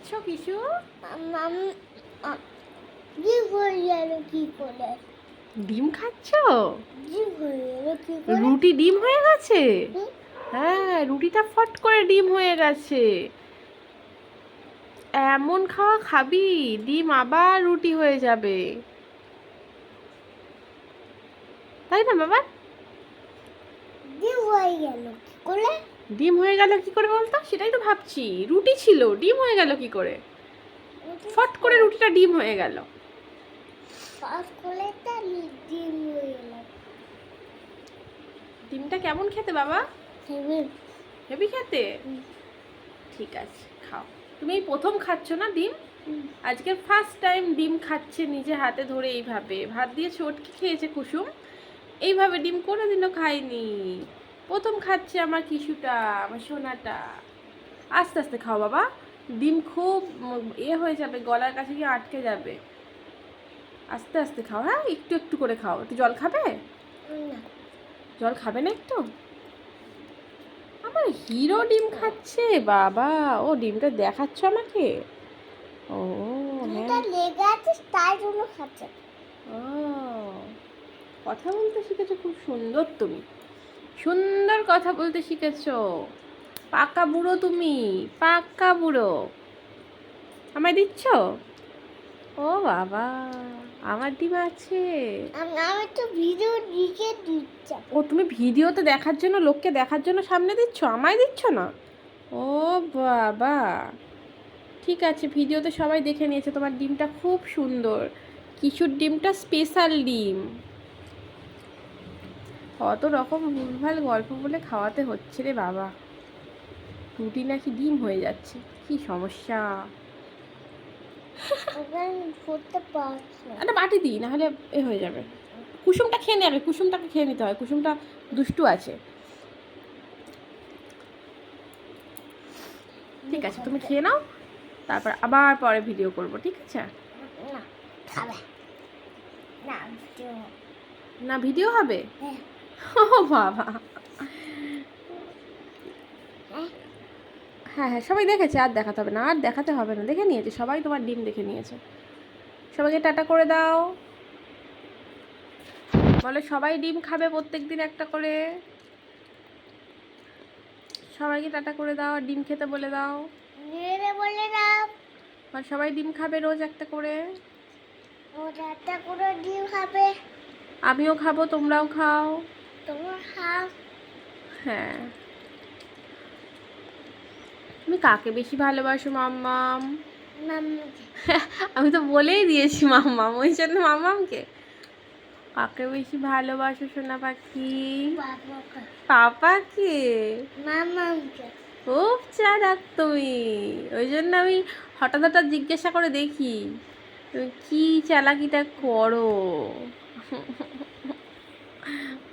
খাচ্ছ কিছু? ডিম হয়ে গেল কি করে? ডিম খাচ্ছ? ডিম হয়ে গেল কি করে? রুটি ডিম হয়ে গেছে? হুম? হ্যাঁ, রুটিটা ফট করে ডিম হয়ে গেছে। এমন খাওয়া খাবি, ডিম আবার রুটি হয়ে যাবে, তাই না বাবা? ডিম হয়ে গেল কি করে? ডিম হয়ে গেল কি করে বলতো? সেটাই তো ভাবছি, রুটি ছিল, ডিম হয়ে গেল কি করে? ফট করে রুটিটা ডিম হয়ে গেল। ফাস্ট করে তা ডিম হয়ে গেল। ডিমটা কেমন খেতে বাবা? হেভি। হেভি খেতে? ঠিক আছে, খাও। তুমি এই প্রথম খাচ্ছ না ডিম? আজকে ফার্স্ট টাইম ডিম খাচ্ছে নিজে হাতে ধরে এইভাবে। ভাত দিয়ে চটকে খেয়েছে কুসুম, এইভাবে ডিম কোনোদিনও খায়নি। প্রথম খাচ্ছে আমার কিশুটা, আমার সোনাটা। আস্তে আস্তে খাও বাবা, ডিম খুব হয়ে যাবে, গলার কাছে গিয়ে আটকে যাবে। আস্তে আস্তে খাও, হ্যাঁ? একটু একটু করে খাও। একটু জল খাবে? না। জল খাবে না একটু? আমার হিরো ডিম খাচ্ছে বাবা। ও ডিমটা দেখাচ্ছ আমাকে? ও ডিমটা হ্যাঁ। লেগে আছে তাই জন্য খাচ্ছে। ও, কথা বলতে শিখেছো খুব সুন্দর তুমি। সুন্দর কথা বলতে শিখেছো। পাকা বুড়ো তুমি, পাকা বুড়ো। আমায় দিচ্ছ? ও বাবা, আমার ডিম আছে। আমি তো ভিডিও লিখে দিচ্ছি। ও তুমি ভিডিওতে দেখার জন্য, লোককে দেখার জন্য সামনে দিচ্ছ, আমায় দিচ্ছ না? ও বাবা, ঠিক আছে, ভিডিওতে সবাই দেখে নিয়েছে তোমার ডিমটা খুব সুন্দর। কিশোর ডিমটা স্পেশাল ডিম। কত রকম ভুলভাল গল্প বলে খাওয়াতে হচ্ছে রে বাবা। রুটি নাকি ডিম হয়ে যাচ্ছে, কি সমস্যা। ওখানে করতে পারছি না। একটা বাটি দিই, নাহলে হয়ে যাবে। কুসুমটা খেয়ে নেবে, কুসুমটাকে খেয়ে নিতে হয়, কুসুমটা দুষ্টু আছে। ঠিক আছে, তুমি খেয়ে নাও, তারপর আবার পরে ভিডিও করব, ঠিক আছে? না খাবে না ভিডিও। না ভিডিও হবে? হ্যাঁ। ও বাবা, হ্যাঁ। হ্যাঁ হ্যাঁ, সবাই দেখেছে, আর দেখাতে হবে না, আর দেখাতে হবে না, দেখে নিয়েছে সবাই, তোমার ডিম দেখে নিয়েছে। সবাইকে টাটা করে দাও, বলে সবাই ডিম খাবে প্রত্যেক দিন একটা করে। সবাইকে টাটা করে দাও, আর ডিম খেতে বলে দাও। মেরে বলে দাও আর সবাই ডিম খাবে রোজ একটা করে। ওটা একটা করে ডিম খাবে। আমিও খাবো, তোমরাও খাও। তোমার হাফ। হ্যাঁ। তুমি কাকে বেশি ভালোবাসো মাম্মাম? মাম্মাকে। আমি তো বলেই দিয়েছি মাম্মাম, ওই জন্য মাম্মামকে। কাকে বেশি ভালোবাসো সোনা পাখি? বাবাকে। পাপাকে? মাম্মাকে। খুব চালাক তুমি, ওই জন্য আমি হঠাৎ হঠাৎ জিজ্ঞাসা করে দেখি তুমি কি চালাকিটা করো।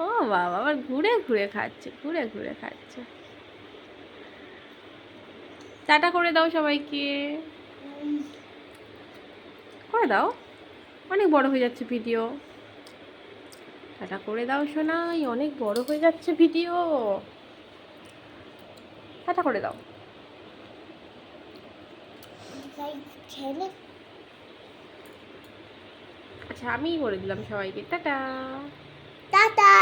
ও বাবা, আবার ঘুরে ঘুরে খাচ্ছে, ঘুরে ঘুরে খাচ্ছে। টাটা করে দাও সবাইকে, করে দাও, অনেক বড় হয়ে যাচ্ছে ভিডিও। টাটা করে দাও সোনাই, অনেক বড় হয়ে যাচ্ছে ভিডিও। টাটা করে দাও। ছেলে। আচ্ছা, আমিই করে দিলাম সবাইকে টাটা। টাটা।